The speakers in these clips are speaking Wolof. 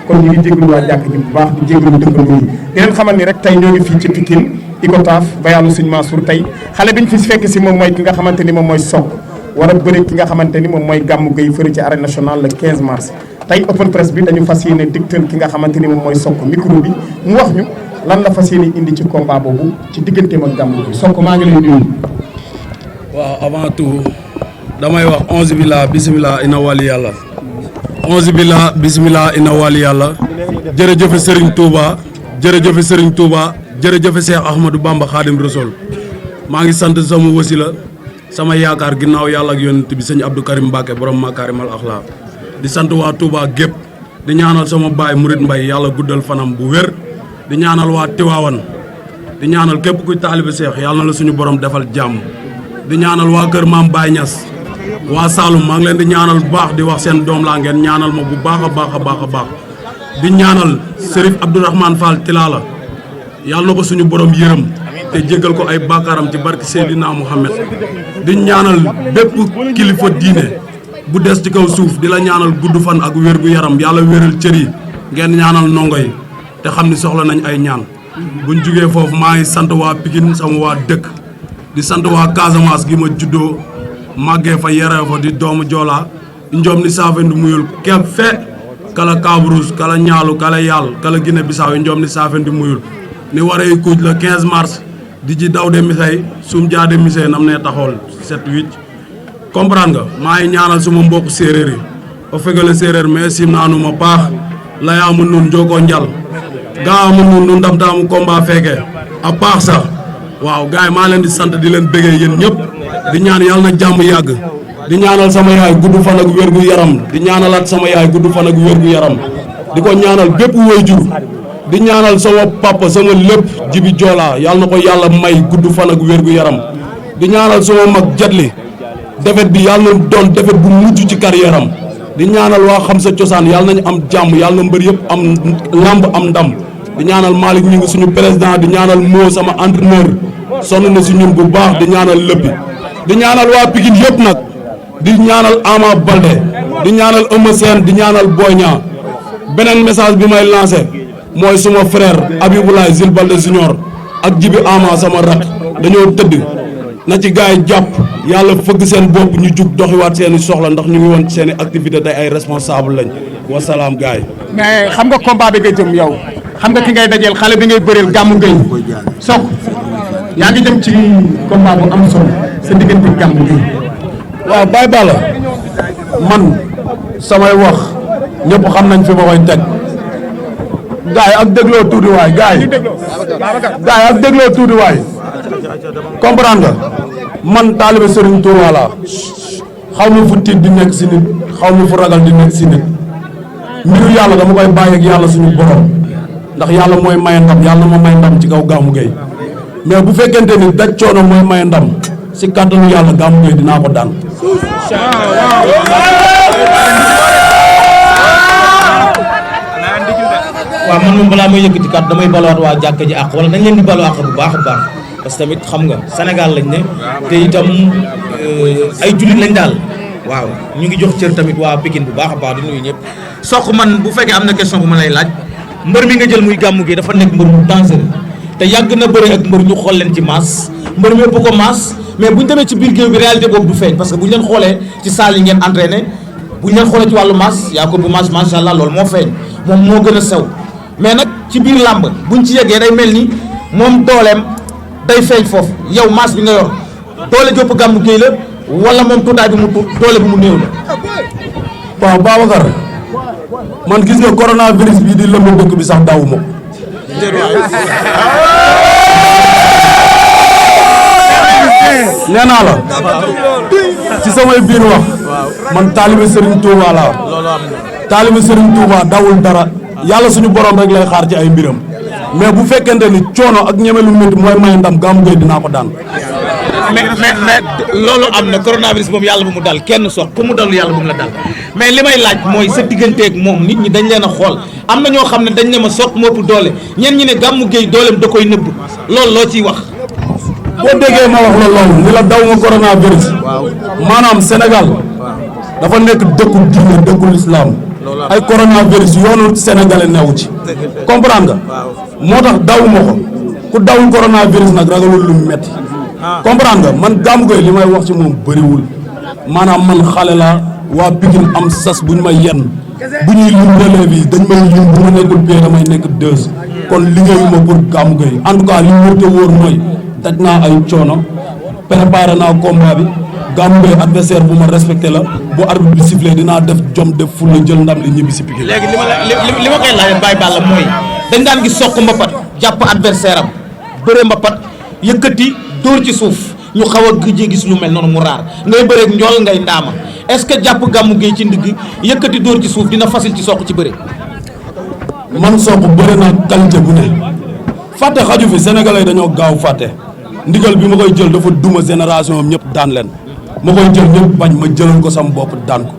kon ñu ngi jégalu waa jàkk ji bu baax di jégalu dëkkandoo yi di leen xamal ni rek tey ñoo ngi fii ci Pikine Icotaf bayalu Sëñ Mansour tey xale bi ñu fi fekk si moom mooy ki nga xamante ni moom mooy SOKH war a bëri ki nga xamante ni moom mooy Gamou Gueye fëri ci arène nationale le 15 mars tey open press bi dañu fas yéene digtal ki nga xamante ni moom mooy SOKH micro bi mu wax ñu lan la fas yéene indi ci combat boobu ci digganteem ak Gamou Gueye SOKH maa ngi lay nuyu. waaw avant tout damay wax onze billah bismillah ina wali yàlla onze billah bismillah ina wali yàlla jërëjëfe Serigne Touba jërëjëfe Serigne Touba jërëjëfe Cheikh Ahmadou Bamba Khadim Rassoul maa ngi sant sama wasila sama yaakaar ginnaaw yàlla ak yonent bi sëñ Abdou Karim Mbacke borom Makarimal Akhlaq di sant waa Touba gépp di ñaanal sama baay Murid Mbay yàlla guddal fanam bu wér di ñaanal waa Tiwaawan di ñaanal képp kuy taalibe Cheikh yàlla na la suñu borom defal jàmm di ñaanal waa kër Maam Baye Niass waa Saloum maa ngi leen di ñaanal bu baax di wax seen doom laa ngeen ñaanal ma bu baax a baax a baax a baax di ñaanal Serif Abdourahmane Fall Tilala yàlla na ko suñu borom yërëm te jéggal ko ay bàkkaaram ci barki Seydina Mouhamed di ñaanal bépp kilifa diine bu des ci kaw suuf di la ñaanal gudd fan ak wér gu yaram yàlla wéral cër yi ngeen ñaanal ndongo yi te xam ni soxla nañ ay ñaan buñ jugee foofu maa ngi sant waa Pikine sama waa dëkk di sant waa Casamance gi ma juddoo màggee fa yaree fa di doomu Joola njom ni saafendu muyul kepp fe kala Kabrousse kala ñaalu kala yàll kala Guinée Bissau njom ni saafendu muyul ni waree kuuj le 15 mars di ji daw de misay sum jaade misay nam ne taxool 7-8 comprendre nga maa ngi ñaanal suma mbokk séeréer yi o fegale séeréer mais sim naanuma paax layaama nun njoko njal gaama nun nu ndamtaamu combat fekke a paax sax waaw gars yi maa leen di sant di leen bëggee yéen ñëpp di ñaan yàlla na jàmm yàgg di ñaanal sama yaay gudd fan ak wér gu yaram di ñaanalaat sama yaay gudd fan ak wér gu yaram di ko ñaanal bépp waajur di ñaanal sama papa sama lépp jibi Joola yàlla na ko yàlla may gudd fan ak wér gu yaram di ñaanal sama mag jatli defet bi yàlla na doon defet bu mujj ci carrière am di ñaanal waa xam sa cosaan yàlla nañu am jàmm yàlla na mbër yëpp am lamb am ndam di ñaanal Malick ñu ngi suñu président di ñaanal moo sama entraîneur sonn na si ñun bu baax di ñaanal lëppi di ñaanal waa Pikine yëpp nag di ñaanal Ama Baldé di ñaanal Eumeu Sène di ñaanal Boy Niang beneen message bi may lancé mooy suma frère Abiboulaye Zil Baldé Junior ak Jibi Ama sama rak dañoo tëdd na ci gars yi jàpp yàlla fëgg seen bopp ñu jug doxiwaat seen i soxla ndax ñu ngi woon seen i activité tey ay responsable lañ wasalaam gars yi. mais xam nga combat bi nga jëm yow xam nga ki ngay dajeel xale bi ngay bëreel Gamou Gueye SOKH yaa ngi jëm ci combat bu am solo sa diggante Gamou Gueye. waaw Baye Balla man samay wax ñëpp xam nañ fi ma koy teg gars yi ak dégloo tuuti waay gars yi ak dégloo tuuti waay comprendre nga man taalibe Serigne Touba la xaw ma fu tiit di nekk si nit xaw ma fu ragal di nekk si nit mbiru yàlla dama koy bàyyi ak yàlla suñu borom ndax yàlla mooy maye ndam yàlla ma may ndam ci kaw Gamou Gueye mais bu fekkente ni daj coono mooy maye ndam si kàttanu yàlla Gamou Gueye dinaa ko daan. waaw man moom balaa may yëkkati kat damay baluwaat waa jàkka ji àq wala dañ leen di balu àq bu baax a baax parce que tamit xam nga Sénégal lañ ne te itam ay jullit lañ daal waaw ñu ngi jox cër tamit waa Pikine bu baax a baax di nuyu ñëpp. SOKH man bu fekkee am na question bu ma lay laaj mbër mi nga jël muy Gamou Gueye dafa nekk mbër bu dangereux te yàgg na bëri ak mbër ñu xool leen ci masse mbër mi ëpp ko masse mais bu ñu demee ci biir géew bi réalité boobu du feeñ parce que bu ñu leen xoolee ci salle yi ngeen entraîné bu ñu leen xoolee ci wàllu masse yaa ko bu masse macha allah loolu moo feeñ moom moo gën a sew mais nag ci biir làmb buñ ci yeggee day mel ni moom dooleem day feeñ foofu yow masse bi nga yor doole jëpp Gamou Gueye la wala moom tuutaay bi mu tuut doole bi mu néew la. waaw Babacar man gis nga coronavirus bii di lëmb dëkk bi sax daw ma nee naa la ci samay biir wax man taalibe Serigne Touba laa taalibe Serigne Touba dawul dara yàlla suñu borom rek lay xaar ci ay mbiram mais bu fekkente ni coono ak ñeme lu métti mooy may ndam Gamou Gueye dinaa ko daan. mais loolu am na coronavirus moom yàlla bu mu dal kenn Sokh ku mu dal yàlla bu mu la dal mais li may laaj mooy sa digganteeg moom nit ñi dañ leen a xool am na ñoo xam ne dañ ne ma Sokh moo ëpp doole ñenn ñi ne Gamou Gueye dooleem da koy nëbb loolu loo ciy wax. boo déggee ma wax la loolu ni la daw nga coronavirus. maanaam Sénégal dafa nekk dëkku diine dëkku lislaam ay coronavirus yoonu sénégalais newu ci comprendre nga moo tax dawuma ko ku dawul coronavirus nag ragalul lu metti comprendre nga man Gamou Gueye li may wax ci moom bëriwul maanaam man xale la waa Pikine am sas buñ may yenn bu ñuy lim relève yi dañ may lim bu ma nekkul pie damay nekk deux kon liggéeyuma pour Gamou Gueye en tout cas li wër te wóor mooy daj naa ay coono préparé naa combat bi Gamou Gueye adversaire bu ma respecté la bu arbitre bi sifflé dinaa def jom def fulla jël ndam li ñibbi si Pikine. léegi li ma koy laaj Baye Balla mooy dañ daan gis Sokh mbapat jàpp adversaire am bëre mbapat yëkkati dóor ci suuf ñu xaw a gëj gis lu mel noonu mu raar ngay bëreeg njool ngay ndaama est-ce que jàpp Gamou Gueye ci ndigg yëkkati dóor ci suuf dina facile ci Sokh ci bëre. man Sokh bëre naa qualité bu ne fàtte xaju fi sénégalais dañoo gaaw fàtte ndigal bi ma koy jël dafa duma génération am ñëpp daan leen ma koy jël ñëpp bañ ma jëlal ko sama bopp daan ko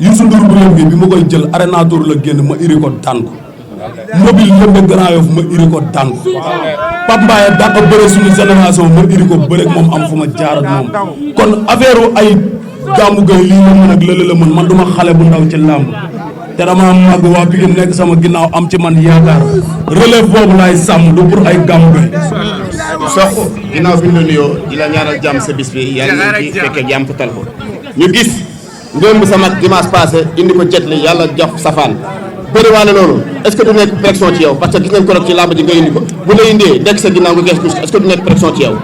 Youssou Ndour bu leen bi ma koy jël arena tour la génn ma iri ko daan ko mobile lëmbe Grand Yoff ma iri ko daan ko Pape Mbaye dàq bëre suñu génération ma iri ko bëre ak moom am fu ma jaar ak moom kon affaire ay Gamou Gueye lii la mën ak lële la mën man duma xale bu ndaw ci làmb te dama màgg waa Pikine nekk sama ginnaaw am ci man yaakaar relève boobu laay sàmm du pour ay Gamou Gueye. Sokh ginnaaw bi ñu la nuyoo di la ñaanal jàmm sa bis bi yàlla nañ ci fekkee jàmm ko tal ko ñu gis ndóom bi sa mag dimanche passé indi ko jetli yàlla jox safaan bëri waale loolu est-ce que du nekk pression ci yow parce que gis nañ ko rek ci làmb ji nga indi ko bu la indee nekk sa ginnaaw nga gees tuuti est-ce que du nekk pression ci yow.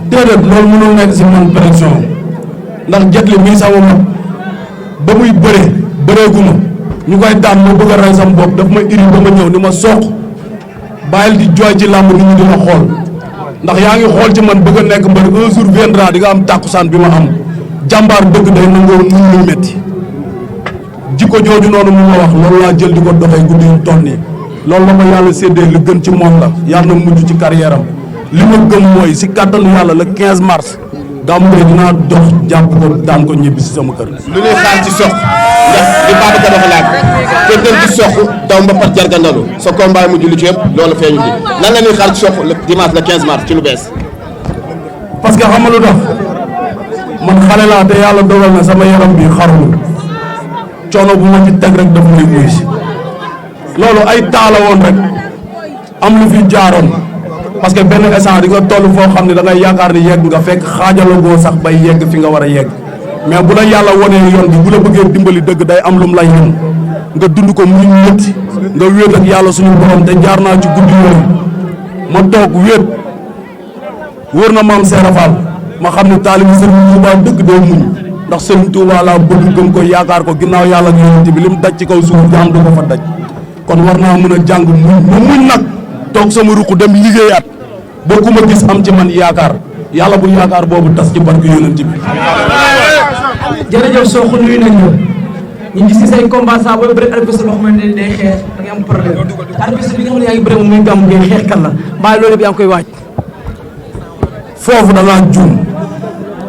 déedéet loolu mënul nekk si man pression ndax jetli mii sama mag ba muy bëreeguma ñu koy daan ma bëgg a rey sama bopp daf ma iri ba ma ñëw ni ma Sokh bàyyil di jooy ci làmb nit ñi di ma xool ndax yaa ngi xool ci man bëgg a nekk mbër un jour viendra di nga am tàkkusaan bi ma am jàmbaar dëgg day nangoo muñ lu metti jikko jooju noonu mu ma wax loolu laa jël di ko doxee guddi yu toll nii loolu la ma yàlla séddee li gën ci moom la yàlla na mujj ci carrière am li ma gëm mooy si kàttanu yàlla le 15 mars Gamou Gueye dinaa dox jàpp ko daan ko ñibbi si sama kër. lu ñuy xaar ci Sokh ndax li Babacar dafa laaj te dem ci Sokh daw mbapat jargandalu sa combat mujj lu ci yëpp loolu feeñu ci lan la ñuy xaar ci Sokh le dimanche le 15 mars ci lu bees. parce que xam nga lu tax man xale laa te yàlla dogal na sama yaram bi xarul coono bu ma ci teg rek daf may wuy si loolu ay taala woon rek am lu fi jaaroon parce que benn instant di nga toll foo xam ne da ngay yaakaar ni yegg nga fekk xaajalagoo sax bay yegg fi nga war a yegg mais bu la yàlla wonee yoon bi bu la bëggee dimbali dëgg day am lum lay yoon nga dund ko muñ métti nga wéet ak yàlla suñu borom te jaar naa ci guddi yooyu ma toog wéet wóor na maam Seera Fall ma xam ne taalibu Serigne Touba dëgg doo muñ ndax Serigne Touba laa bëgg gëm ko yaakaar ko ginnaaw yàlla ak yonent bi lim daj ci kaw suuf jaam du ko fa daj kon war naa mën a jàng muñ ma muñ nag toog sama ruq dem liggéeyaat ba ku ma gis am ci man yaakaar yàlla bu yaakaar boobu tas ci barke yonent bi. jërëjëf Sokh nuyu nañu ñu gis ci say combat saa booy bëri adversaire boo xamante ne day xeex da ngay am problème adversaire bi nga xam ne yaa ngi bëri moom muy Gamou Gueye xeex kan la mbaa loolu bi yaa ngi koy waaj. foofu da ngaa juum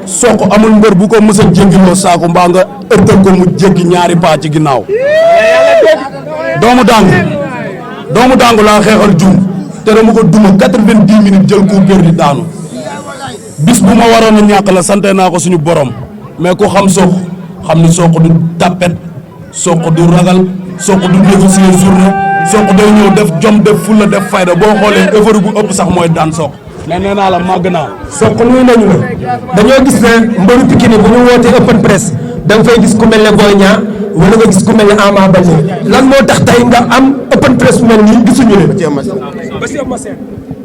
Sokh amul mbër bu ko mës a jéggiloo saako mbaa nga ëttal ko mu jéggi ñaari paa ci ginnaaw doomu daangu laa xeexal juum te dama ko duma 90 minutes jël coup perdu daanu bis bu ma waroon a ñàkk la sante naa ko suñu borom mais ku xam Sokh xam ni Sokh du tapet Sokh du ragal Sokh du négocier journée Sokh day ñëw def jom def fulla def fayda boo xoolee effort bu ëpp sax mooy daan Sokh mais nee naa la màgg naa. Sokh nuyu nañu la dañoo gis ne mbaru Pikine bu ñu wootee open press da nga fay gis ku mel ne Boy Niang wala nga gis ku mel ne Ama Baldé lan moo tax tey nga am open press bu mel nii gisuñu leen.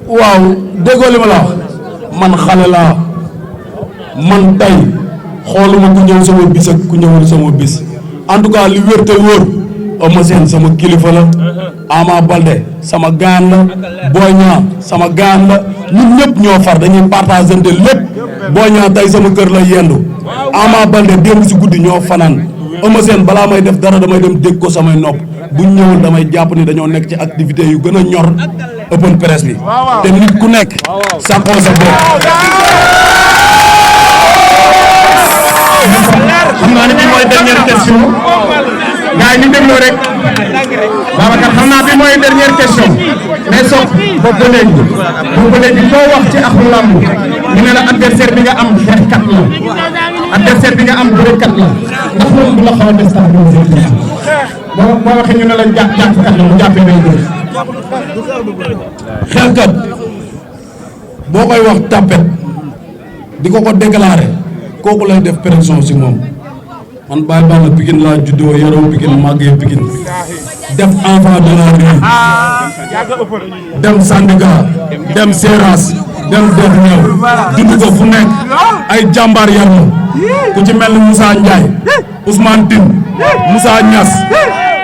waaw déggoo li ma la wax man xale laa man tey xooluma ku ñëw sama bis ak ku ñëwul sama bis en tout cas li wér te wóor Eumeu Sène sama kilifa la Ama Baldé sama gaan la Boy Niang sama gaan la ñun ñëpp ñoo far dañuy partagante lépp Boy Niang tey sama kër la yendu Ama Baldé démb si guddi ñoo fanaan Eumeu Sène balaa may def dara damay dem dégg ko samay nopp buñ ñëwul damay jàpp ni dañoo nekk ci activité yu gën a ñor open press bi te nit ku nekk sàqoo sa bopp. xam naa ne bii mooy dernière question gars yi ñu dégloo rek Babacar xam naa bii mooy dernière question mais Sokh boobu ba léegi foo wax ci axu làmb ñu ne la adversaire bi nga am xeexkat la adversaire bi nga am bërekat la ndax loolu du la xaw a déstabiliser boo waxee ñu ne la jàppkat la mu jàppee day bëri. xeexkat boo koy wax tapet di ko déclaré kooku lay def pression si moom man Baye Balla Pikine laa juddoo yaroo Pikine màggee Pikine def enfant de la rue dem Sandaga dem Seras dem def ñëw judd ko fu nekk ay jàmbaar yar ma ku ci mel ni Moussa Ndiaye Ousmane Tine Moussa Niass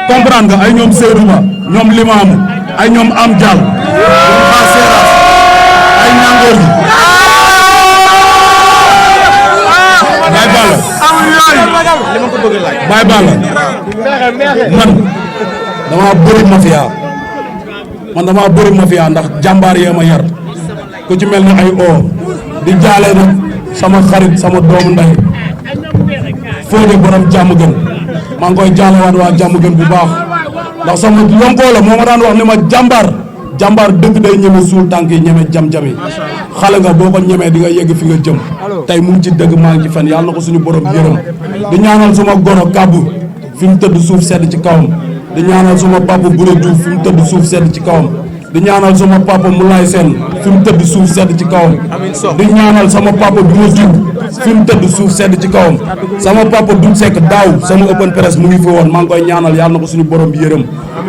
comprendre nga ay ñoom Seydou Ba ñoom Limamou ay ñoom Am Dial ñoom waa Seras ay ñangoor yi Baye Balla man damaa bëri mafia ndax jàmbaar yee ma yar ku ci mel ni ay di jaale nag sama xarit sama doomu ndey Fodé borom jàmm gën maa ngi koy jaalewaat waa jàmm gën bu baax ndax sama lonkoo la moo ma daan wax ni ma jàmbaar dëgg day ñeme suul tànk yi ñeme jam-jam yi xale nga boo ko ñemee di nga yegg fi nga jëm tey mu ngi ci dëgg maa ngi ci fen yàlla na ko suñu borom yërëm di ñaanal suma goro kàbbu fi mu tëdd suuf sedd ci kawam di ñaanal suma papa Bura Diouf fi mu tëdd suuf sedd ci kawam di ñaanal sama papa Moulay Sène fi mu tëdd suuf sedd ci kawam di ñaanal sama papa Duma Diouf fi mu tëdd suuf sedd ci kawam sama papa Dun Seck daaw sama open press mu ngi fi woon maa ngi koy ñaanal yàlla na ko suñu borom yërëm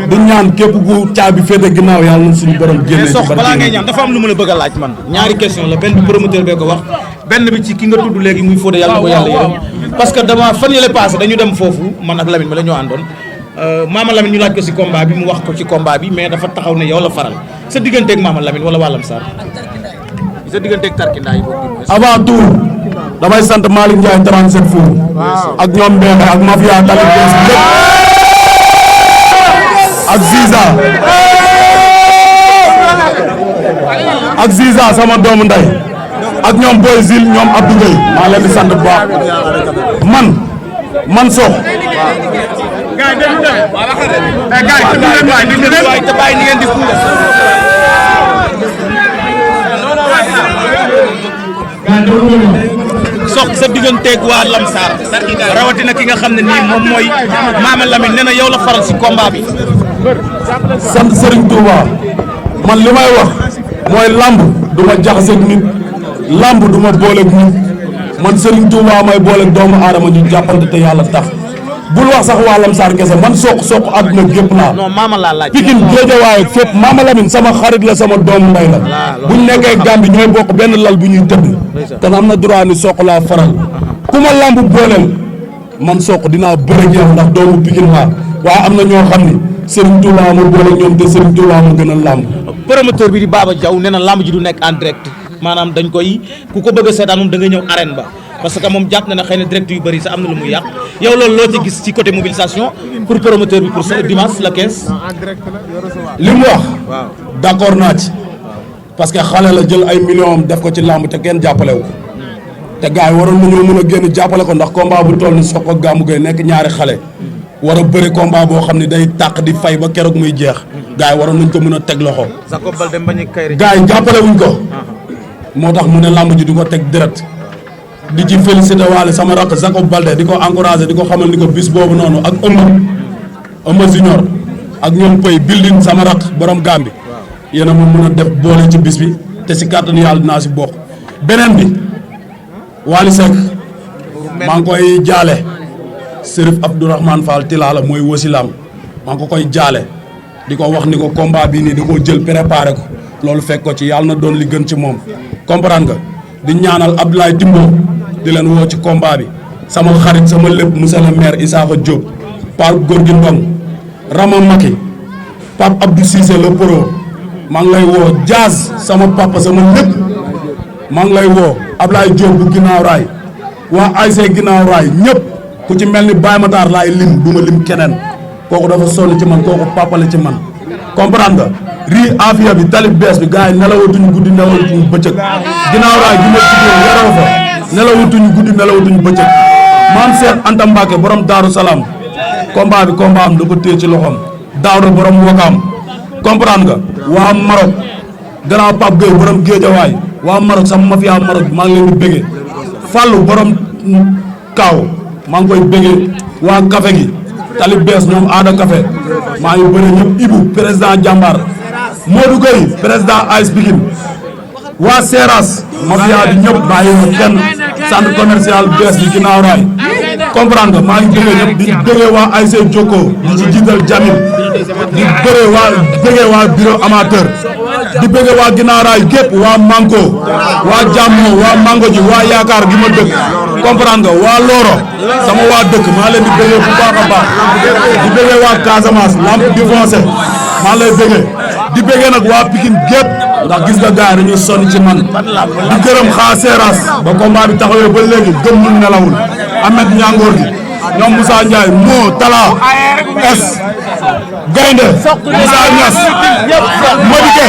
di ñaan képp ku caabi féete ginnaaw yàlla na suñu borom génne ci barke balaa ngay ñaan dafa am lu ma la bëgg a laaj man ñaari question la benn bi promoteur bee ko wax benn bi ci ki nga tudd léegi muy Fodé yàlla na ko yàlla yërëm parce que dama fan yële passé dañu dem foofu man ak Lamine ma la ñoo àndoon Mama Lamine ñu laaj ko ci combat bi mu wax ko ci combat bi mais dafa taxaw ne yow la faral sa digganteeg Mama Lamine wala wàllam Sarr sa digganteeg Tarkinda yi boobu. avant tout damay sant Malick Ndiaye 37 fu ak ñoom Mbembe ak mafia tamit bees lépp ak Ziza sama doomu nday ak ñoom Boy Zil ñoom Abdou Gueye maa leen di sant bu baax man Sokh Sokh sa digganteeg waa Lamsar rawatina ki nga xam ne nii moom mooy Mama Lamine nee na yow la faral si combat bi. sant Serigne Touba man li may wax mooy lamb du ma jaxaseeg nit lamb du ma booleeg nit man Serigne Touba may booleeg doomu aadama ñu jàppante te yàlla tax bul wax sax waa Lamsar kese man Sokh àdduna gépp laa. non Mama laa laaj. Pikine Guédiawaye fépp Mama Lamine sama xarit la sama doomu ndey la buñ nekkee Gambie ñooy bokk benn lal bu ñuy tëdd te am na droit ni Sokh laa faral ku ma lamb booleel man Sokh dinaa bëre ak yow ndax doomu Pikine laa waaye am na ñoo xam ni Serigne Touba ma boole ñoom te Serigne Touba ma gën a lamb. promoteur bi di Baba Diaw nee na lamb ji du nekk en direct maanaam dañ koy ku ko bëgg a seetaan moom da nga ñëw arène ba parce que moom jàpp na ne xëy na direct yu bëri sax am na lu muy yàq yow loolu loo ci gis ci côté mobilisation pour promoteur bi pour dimanche la 15. li mu wax d'accord naa ci parce que xale la jël ay millions def ko ci lamb te kenn jàppale wu te gars yi waroon nañoo mën a génn jàppale ko ndax combat bu toll ni Sokh ak Gamou Gueye nekk ñaari xale war a bëri combat boo xam ne day tàq di fay ba keroog muy jeex gars yi waroon nañ ko mën a teg loxo gars yi jàppale wuñ ko moo tax mu ne lamb ji di ko teg direct di ci félicité waale sama rakk Jacob Balde di ko encouragé di ko xamal ni ko bis boobu noonu ak Eumeu Junior ak ñoom Pay building sama rakk borom Gambi yéen a ma mën a def boole ci bis bi te si kàttanu yàlla dinaa si bokk beneen bi Wally Seck maa ngi koy jaale Serif Abdourahmane Fall Tilala mooy wasilaam maa ngi ko koy jaale di ko wax ni ko combat bi nii di ko jël préparé ko loolu fekk ko ci yàlla na doon li gën ci moom comprendre nga di ñaanal Abdoulaye Timbo di leen woo ci combat bi sama xarit sama lépp monsieur le maire Issakha Diop Pape Gorgui Ndong Rama Maki Pape Abdou Cissé le pro maa ngi lay woo Diaz sama papa sama lépp maa ngi lay woo Ablaye Diop bu ginnaaw raay waa ASC ginnaaw raay ñëpp ku ci mel ni Baye Matar laay lim du ma lim keneen kooku dafa sonn ci man kooku papa la ci man comprendre nga rii afia bi talib bees bi gars yi nelawatuñu guddi nelawatuñu bëccëg ginnaaw raay gi ma jigéen yaroo fa nelawatuñu guddi nelawatuñu bëccëg maam Cheikh Anta Mbacke borom Daaru Salaam combat bi combat am da ko téye ci loxoom Daawda borom Wakaam comprendre nga waa Maroc grand Pape Gueye borom Géejawaay waa Maroc sama mafia Maroc maa ngi leen di bëggee Fallou borom Kaaw maa ngi koy bëggee waa Café gi Talib bees ñoom Aada Café maa ngi bëre ñëpp Ibou président Jambar Modou Gueye président AS Pikine waa Seras mafia bi ñëpp maa ngi kenn centre commercial bees bi ginnaaw raay comprendre nga maa ngi bëggee ñëpp di bëggee waa ASC Jokko di ci jiital Jamil di bëggee waa bureau amateur di bëggee waa ginnaaw raay gépp waa Manko waa Jammo waa Mango ji waa Yaakaar gi ma dëkk comprendre nga waa Loro sama waa dëkk maa leen di bëggee bu baax a baax di bëggee waa Casamance lampe di foncé maa lay bëggee di bëggee nag waa Pikine gépp ndax gis nga gars yi dañuy sonn ci man di gërëm xaa Seras ba combat bi taxawee ba léegi gëmmul nelawul Ahmed Ñangoor gi ñoom Moussa Ndiaye moo Tala es Gaynde Moussa Niass Modike